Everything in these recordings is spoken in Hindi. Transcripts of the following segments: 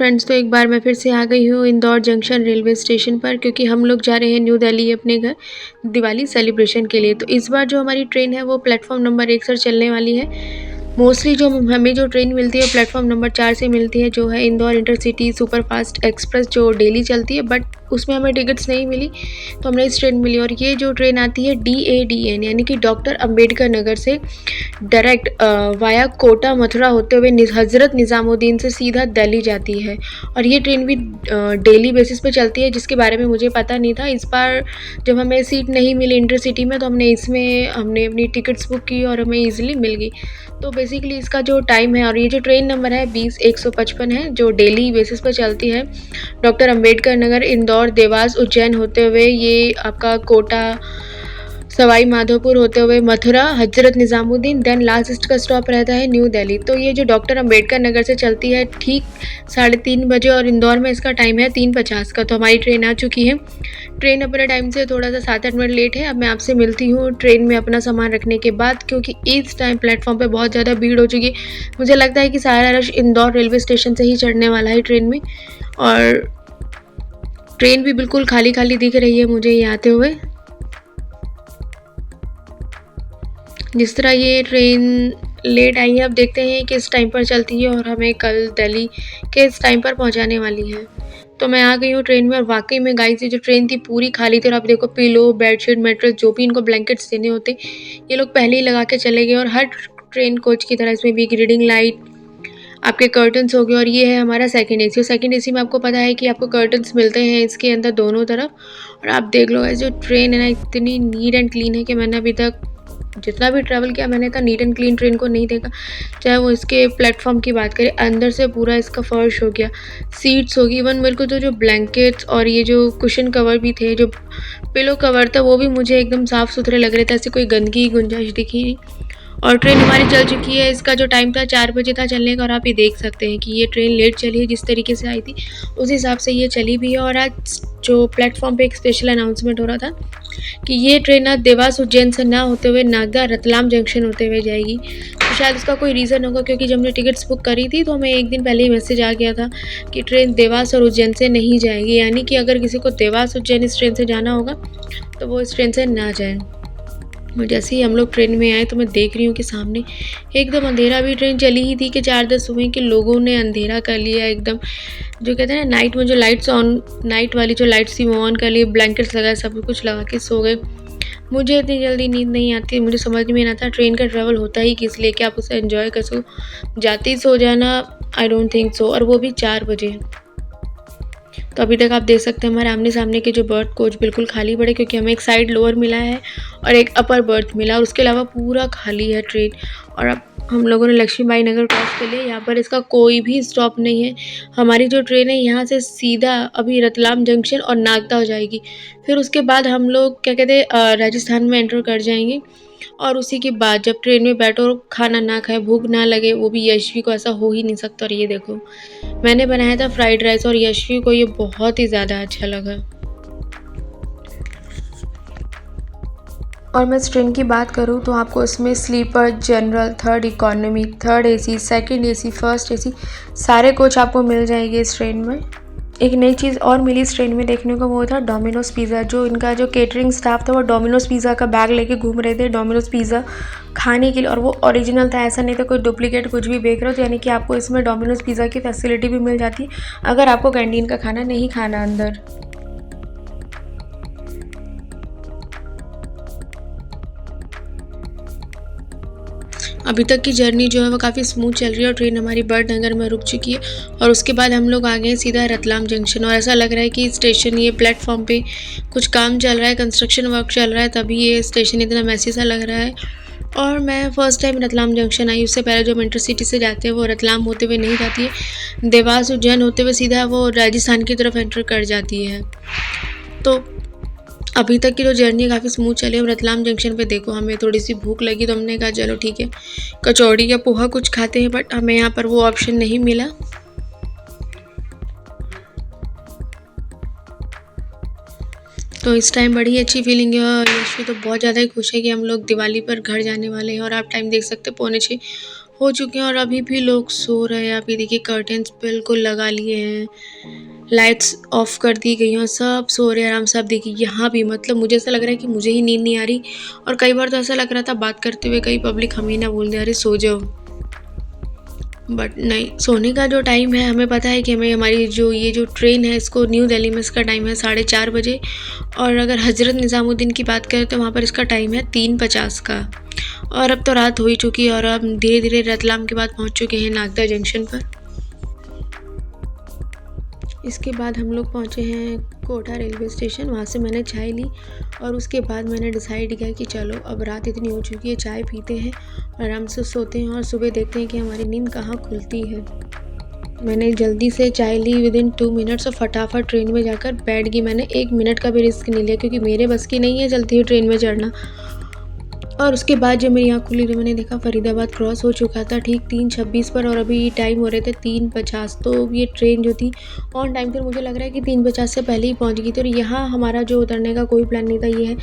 फ्रेंड्स, तो एक बार मैं फिर से आ गई हूँ इंदौर जंक्शन रेलवे स्टेशन पर, क्योंकि हम लोग जा रहे हैं न्यू दिल्ली अपने घर दिवाली सेलिब्रेशन के लिए। तो इस बार जो हमारी ट्रेन है वो प्लेटफॉर्म नंबर 1 से चलने वाली है। मोस्टली जो हमें जो ट्रेन मिलती है प्लेटफॉर्म नंबर 4 से मिलती है, जो है इंदौर इंटरसिटी सुपरफास्ट एक्सप्रेस, जो डेली चलती है, बट उसमें हमें टिकट्स नहीं मिली तो हमने इस ट्रेन मिली। और ये जो ट्रेन आती है DADN यानी कि डॉक्टर अंबेडकर नगर से डायरेक्ट वाया कोटा मथुरा होते हुए हज़रत निज़ामुद्दीन से सीधा दिल्ली जाती है। और ये ट्रेन भी डेली बेसिस पे चलती है, जिसके बारे में मुझे पता नहीं था। इस बार जब हमें सीट नहीं मिली इंटरसिटी में तो हमने अपनी टिकट्स बुक की और हमें ईजिली मिल गई। तो बेसिकली इसका जो टाइम है और ये जो ट्रेन नंबर है 20-155 है, जो डेली बेसिस पर चलती है डॉक्टर अंबेडकर नगर इंदौर देवास उज्जैन होते हुए ये आपका कोटा सवाई माधोपुर होते हुए मथुरा हज़रत निज़ामुद्दीन, देन लास्ट का स्टॉप रहता है न्यू दिल्ली। तो ये जो डॉक्टर अंबेडकर नगर से चलती है ठीक 3:30 बजे और इंदौर में इसका टाइम है 3:50 का। तो हमारी ट्रेन आ चुकी है। ट्रेन अपने टाइम से थोड़ा सा 7-8 मिनट लेट है। अब मैं आपसे मिलती हूँ ट्रेन में अपना सामान रखने के बाद, क्योंकि इस टाइम प्लेटफॉर्म पे बहुत ज़्यादा भीड़ हो चुकी है। मुझे लगता है कि सारा रश इंदौर रेलवे स्टेशन से ही चढ़ने वाला है ट्रेन में। और ट्रेन भी बिल्कुल खाली खाली दिख रही है मुझे ये आते हुए। जिस तरह ये ट्रेन लेट आई है, अब देखते हैं किस टाइम पर चलती है और हमें कल दिल्ली किस टाइम पर पहुंचाने वाली है। तो मैं आ गई हूँ ट्रेन में और वाकई में गाइस ये जो ट्रेन थी पूरी खाली थी। और आप देखो पिलो बेडशीट मैट्रेस जो भी इनको ब्लैंकेट्स देने होते ये लोग पहले ही लगा के चले गए। और हर ट्रेन कोच की तरह इसमें भी एक रीडिंग लाइट, आपके कर्टन्स हो गए। और ये है हमारा सेकंड AC। और सेकंड AC में आपको पता है कि आपको कर्टन्स मिलते हैं इसके अंदर दोनों तरफ। और आप देख लो जो ट्रेन है ना इतनी नीट एंड क्लीन है कि मैंने अभी तक जितना भी ट्रैवल किया मैंने इतना नीट एंड क्लीन ट्रेन को नहीं देखा। चाहे वो इसके प्लेटफॉर्म की बात करें, अंदर से पूरा इसका फर्श हो गया, सीट्स होगी, इवन मेरे को तो जो ब्लैंकेट्स और ये जो कुशन कवर भी थे, जो पिलो कवर था, वो भी मुझे एकदम साफ़ सुथरे लग रहे थे। ऐसे कोई गंदगी की गुंजाइश दिखी नहीं। और ट्रेन हमारी चल चुकी है। इसका जो टाइम था 4 बजे था चलने का। और आप ये देख सकते हैं कि ये ट्रेन लेट चली है। जिस तरीके से आई थी उस हिसाब से ये चली भी है। और आज जो प्लेटफॉर्म पे एक स्पेशल अनाउंसमेंट हो रहा था कि ये ट्रेन आज देवास उज्जैन से ना होते हुए नागदा रतलाम जंक्शन होते हुए जाएगी। तो शायद इसका कोई रीज़न होगा, क्योंकि जब हमने टिकट्स बुक करी थी तो हमें एक दिन पहले ही मैसेज आ गया था कि ट्रेन देवास और उज्जैन से नहीं जाएगी। यानी कि अगर किसी को देवास उज्जैन इस ट्रेन से जाना होगा तो वो इस ट्रेन से ना जाए। जैसे ही हम लोग ट्रेन में आए तो मैं देख रही हूँ कि सामने एकदम अंधेरा, भी ट्रेन चली ही थी कि 4-10 सुबह के लोगों ने अंधेरा कर लिया एकदम। जो कहते हैं ना नाइट में जो लाइट्स ऑन, नाइट वाली जो लाइट्स थी वो ऑन कर लिए, ब्लैंकेट्स लगाए, सब कुछ लगा के सो गए। मुझे इतनी जल्दी नींद नहीं आती, मुझे समझ में नहीं आता ट्रेन का ट्रैवल होता ही किस लिए कि आप उसे एंजॉय कर सको। जाते ही सो जाना, आई डोंट थिंक सो। और वो भी 4 बजे। तो अभी तक आप देख सकते हैं हमारे आमने सामने के जो बर्थ कोच बिल्कुल खाली पड़े, क्योंकि हमें एक साइड लोअर मिला है और एक अपर बर्थ मिला, और उसके अलावा पूरा खाली है ट्रेन। और अब हम लोगों ने लक्ष्मीबाई नगर क्रॉस कर लिया। यहाँ पर इसका कोई भी स्टॉप नहीं है। हमारी जो ट्रेन है यहाँ से सीधा अभी रतलाम जंक्शन और नागदा हो जाएगी। फिर उसके बाद हम लोग क्या कहते हैं राजस्थान में एंटर कर जाएंगे। और उसी के बाद जब ट्रेन में बैठो और खाना ना खाए, भूख ना लगे, वो भी यशवी को, ऐसा हो ही नहीं सकता। और ये देखो मैंने बनाया था फ्राइड राइस और यशवी को ये बहुत ही ज़्यादा अच्छा लगा। और मैं इस ट्रेन की बात करूँ तो आपको इसमें sleeper, general, third economy, third AC, second AC, first AC सारे कोच आपको मिल जाएंगे इस ट्रेन में। एक नई चीज़ और मिली इस ट्रेन में देखने को, वो था डोमिनोज पिज़्ज़ा। जो इनका जो केटरिंग स्टाफ था वो डोमिनोज पिज़्ज़ा का बैग लेके घूम रहे थे डोमिनोज पिज़्ज़ा खाने के लिए। और वो ओरिजिनल था, ऐसा नहीं था कोई डुप्लीकेट कुछ भी बेच रहे हो। तो यानी कि आपको इसमें डोमिनोज पिज़्ज़ा की फैसिलिटी भी मिल जाती है अगर आपको कैंटीन का खाना नहीं खाना अंदर। अभी तक की जर्नी जो है वो काफ़ी स्मूथ चल रही है और ट्रेन हमारी बड़नगर में रुक चुकी है। और उसके बाद हम लोग आ गए सीधा रतलाम जंक्शन। और ऐसा लग रहा है कि स्टेशन, ये प्लेटफॉर्म पे कुछ काम चल रहा है, कंस्ट्रक्शन वर्क चल रहा है, तभी ये स्टेशन इतना मैसी सा लग रहा है। और मैं फ़र्स्ट टाइम रतलाम जंक्शन आई। उससे पहले जो हम इंटरसिटी से जाते हैं वो रतलाम होते हुए नहीं जाती है, देवास उज्जैन होते हुए सीधा वो राजस्थान की तरफ एंटर कर जाती है। तो अभी तक की जो जर्नी काफ़ी स्मूथ चली। हम रतलाम जंक्शन पे देखो हमें थोड़ी सी भूख लगी तो हमने कहा चलो ठीक है कचौड़ी या पोहा कुछ खाते हैं, बट हमें यहाँ पर वो ऑप्शन नहीं मिला। तो इस टाइम बड़ी अच्छी फीलिंग है। और यशवी तो बहुत ज़्यादा ही खुश है कि हम लोग दिवाली पर घर जाने वाले हैं। और आप टाइम देख सकते हैं 5:45 हो चुके हैं और अभी भी लोग सो रहे हैं। अभी देखिए कर्टेन्स बिल्कुल लगा लिए हैं, लाइट्स ऑफ कर दी गई हैं और सब सो रहे हैं आराम से। आप देखिए यहाँ भी मतलब मुझे ऐसा लग रहा है कि मुझे ही नींद नहीं आ रही, और कई बार तो ऐसा लग रहा था बात करते हुए कहीं पब्लिक हमें ना बोल दे अरे सो जाओ, बट नहीं। सोने का जो टाइम है हमें पता है कि हमें हमारी जो ये जो ट्रेन है इसको न्यू दिल्ली में इसका टाइम है 4:30 बजे, और अगर हज़रत निज़ामुद्दीन की बात करें तो वहाँ पर इसका टाइम है 3:50 का। और अब तो रात हो ही चुकी है और अब धीरे धीरे रतलाम के बाद पहुँच चुके हैं नागदा जंक्शन पर। इसके बाद हम लोग पहुँचे हैं कोटा रेलवे स्टेशन। वहाँ से मैंने चाय ली और उसके बाद मैंने डिसाइड किया कि चलो अब रात इतनी हो चुकी है, चाय पीते हैं, आराम से सोते हैं और सुबह देखते हैं कि हमारी नींद कहाँ खुलती है। मैंने जल्दी से चाय ली विदिन 2 मिनट्स और फटाफट ट्रेन में जाकर बैठ गई। मैंने 1 मिनट का भी रिस्क नहीं लिया क्योंकि मेरे बस की नहीं है चलती हुई ट्रेन में चढ़ना। और उसके बाद जब मेरी आँख खुली तो मैंने देखा फरीदाबाद क्रॉस हो चुका था ठीक 3:26 पर, और अभी टाइम हो रहे थे 3:50। तो ये ट्रेन जो थी ऑन टाइम थी, मुझे लग रहा है कि 3:50 से पहले ही पहुंच गई थी। और यहाँ हमारा जो उतरने का कोई प्लान नहीं था। ये है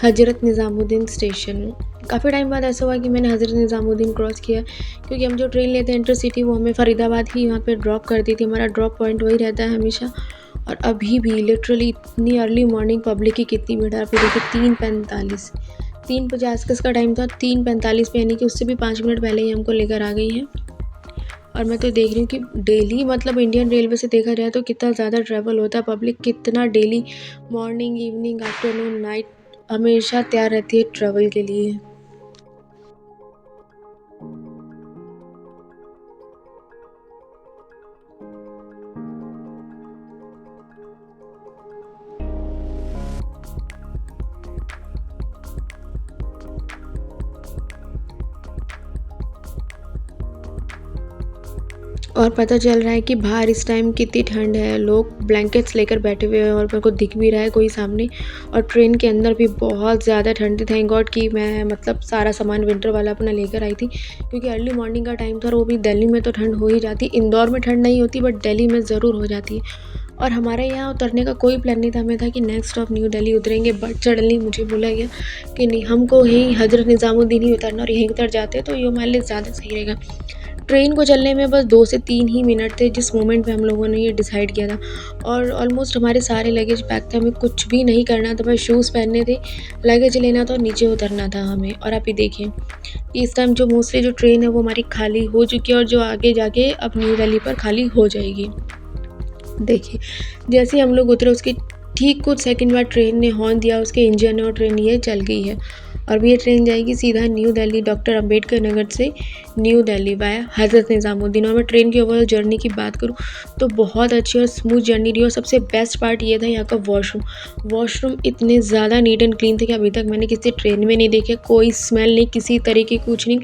हज़रत निज़ामुद्दीन स्टेशन। काफ़ी टाइम बाद ऐसा हुआ कि मैंने हज़रत निज़ामुद्दीन क्रॉस किया, क्योंकि हम जो ट्रेन लेते हैं इंटरसिटी वो हमें फरीदाबाद ही वहाँ पर ड्रॉप करती थी। हमारा ड्रॉप पॉइंट वही रहता है हमेशा। और अभी भी लिटरली इतनी अर्ली मॉर्निंग पब्लिक की कितनी भीड़ है। अभी देखिए 3:45, 3:50 का इसका टाइम था, 3:45 पे, यानी कि उससे भी 5 मिनट पहले ही हमको लेकर आ गई है। और मैं तो देख रही हूँ कि डेली मतलब इंडियन रेलवे से देखा जाए तो कितना ज़्यादा ट्रैवल होता है, पब्लिक कितना daily morning evening afternoon night हमेशा तैयार रहती है ट्रैवल के लिए। और पता चल रहा है कि बाहर इस टाइम कितनी ठंड है, लोग ब्लैंकेट्स लेकर बैठे हुए हैं और मेरे को दिख भी रहा है कोई सामने। और ट्रेन के अंदर भी बहुत ज़्यादा ठंड थी। थैंक गॉड कि मैं मतलब सारा सामान विंटर वाला अपना लेकर आई थी, क्योंकि अर्ली मॉर्निंग का टाइम था और वो भी दिल्ली में तो ठंड हो ही जाती। इंदौर में ठंड नहीं होती बट दिल्ली में ज़रूर हो जाती है। और हमारे यहाँ उतरने का कोई प्लान नहीं था, हमें था कि नेक्स्ट स्टॉप न्यू दिल्ली उतरेंगे, बट सडनली मुझे बोला गया कि नहीं, हमको यहीं हज़रत निज़ामुद्दीन ही उतरना और यहीं उतर जाते तो ये हमारे लिए ज़्यादा सही रहेगा। ट्रेन को चलने में बस 2 से 3 ही मिनट थे जिस मोमेंट पे हम लोगों ने ये डिसाइड किया था। और ऑलमोस्ट हमारे सारे लगेज पैक थे, हमें कुछ भी नहीं करना था, बस शूज़ पहनने थे, लगेज लेना था और नीचे उतरना था हमें। और आप ये देखें इस टाइम जो मोस्टली जो ट्रेन है वो हमारी खाली हो चुकी है और जो आगे जाके अब न्यू दिल्ली पर खाली हो जाएगी। देखिए जैसे ही हम लोग उतरे उसके ठीक कुछ सेकंड बाद ट्रेन ने हॉर्न दिया, उसके इंजन और ट्रेन ये चल गई है। और ये ट्रेन जाएगी सीधा न्यू दिल्ली डॉक्टर अंबेडकर नगर से न्यू दिल्ली वाया हज़रत निज़ामुद्दीन। और मैं ट्रेन की ओवरऑल जर्नी की बात करूँ तो बहुत अच्छी और स्मूथ जर्नी रही। और सबसे बेस्ट पार्ट ये था यहाँ का वॉशरूम इतने ज़्यादा नीट एंड क्लीन थे कि अभी तक मैंने किसी ट्रेन में नहीं देखे। कोई स्मेल नहीं, किसी तरीके कुछ नहीं।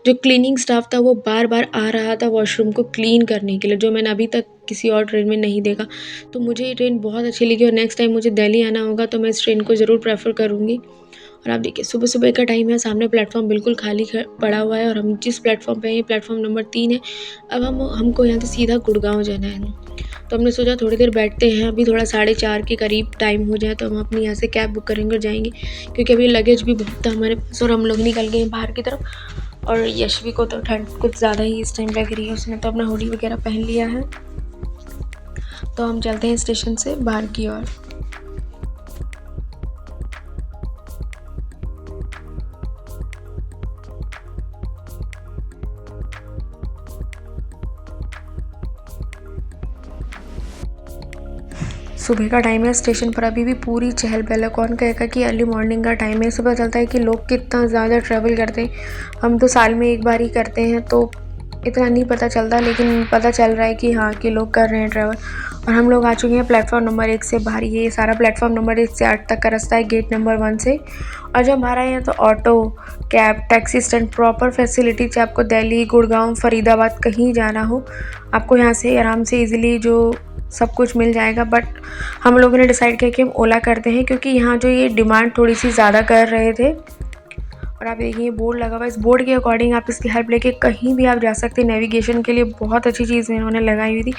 जो क्लीनिंग स्टाफ था वो बार बार आ रहा था वॉशरूम को क्लीन करने के लिए, जो मैंने अभी तक किसी और ट्रेन में नहीं देखा। तो मुझे ये ट्रेन बहुत अच्छी लगी और नेक्स्ट टाइम मुझे दिल्ली आना होगा तो मैं इस ट्रेन को ज़रूर प्रेफर करूँगी। और आप देखिए सुबह सुबह का टाइम है, सामने प्लेटफॉर्म बिल्कुल खाली पड़ा हुआ है और हम जिस प्लेटफॉर्म पे हैं ये प्लेटफॉर्म नंबर 3 है। अब हमको यहाँ से सीधा गुड़गांव जाना है, तो हमने सोचा थोड़ी देर बैठते हैं, अभी थोड़ा 4:30 के करीब टाइम हो जाए तो हम अपनी यहाँ से कैब बुक करेंगे और जाएंगे, क्योंकि अभी लगेज भी बहुत था हमारे पास और हम लोग निकल गए हैं बाहर की तरफ। और यशवी को तो ठंड कुछ ज़्यादा ही इस टाइम लग रही है, उसने तो अपना हुडी वगैरह पहन लिया है। तो हम चलते हैं स्टेशन से बाहर की ओर। सुबह का टाइम है, स्टेशन पर अभी भी पूरी चहल पहल है। कौन कहेगा कि अर्ली मॉर्निंग का टाइम है। इससे पता चलता है कि लोग कितना ज़्यादा ट्रैवल करते हैं। हम तो साल में एक बार ही करते हैं तो इतना नहीं पता चलता, लेकिन पता चल रहा है कि हाँ कि लोग कर रहे हैं ट्रैवल। और हम लोग आ चुके हैं प्लेटफॉर्म नंबर 1 से बाहर। ये सारा प्लेटफॉर्म नंबर 1 से 8 तक का रास्ता है, गेट नंबर 1 से। और जब बाहर आए हैं तो auto, cab, taxi stand, proper facility, चाहे आपको दिल्ली, गुड़गांव, फरीदाबाद कहीं जाना हो, आपको यहाँ से आराम से ईजिली जो सब कुछ मिल जाएगा। बट हम लोगों ने डिसाइड किया कि हम ओला करते हैं, क्योंकि यहाँ जो ये डिमांड थोड़ी सी ज़्यादा कर रहे थे और आप देखिए बोर्ड लगा हुआ है, इस बोर्ड के अकॉर्डिंग आप इसकी हेल्प लेके कहीं भी आप जा सकते हैं। नेविगेशन के लिए बहुत अच्छी चीज़ इन्होंने लगाई हुई थी।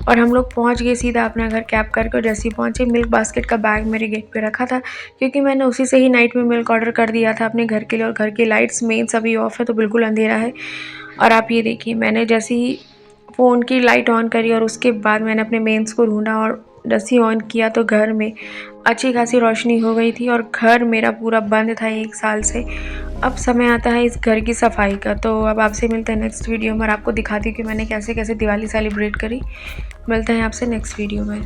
और हम लोग पहुंच गए सीधा अपना घर कैब करके। और जैसे ही पहुंचे, मिल्क बास्केट का बैग मेरे गेट पे रखा था, क्योंकि मैंने उसी से ही नाइट में मिल्क ऑर्डर कर दिया था अपने घर के लिए। और घर की लाइट्स मेन सभी ऑफ है, तो बिल्कुल अंधेरा है। और आप ये देखिए, मैंने जैसे ही फ़ोन की लाइट ऑन करी और उसके बाद मैंने अपने मेंस को ढूंढा और जैसे ही ऑन किया तो घर में अच्छी खासी रोशनी हो गई थी और घर मेरा पूरा बंद था 1 साल से। अब समय आता है इस घर की सफाई का। तो अब आपसे मिलते हैं नेक्स्ट वीडियो में और आपको दिखाती हूँ कि मैंने कैसे कैसे दिवाली सेलिब्रेट करी। मिलते हैं आपसे नेक्स्ट वीडियो में।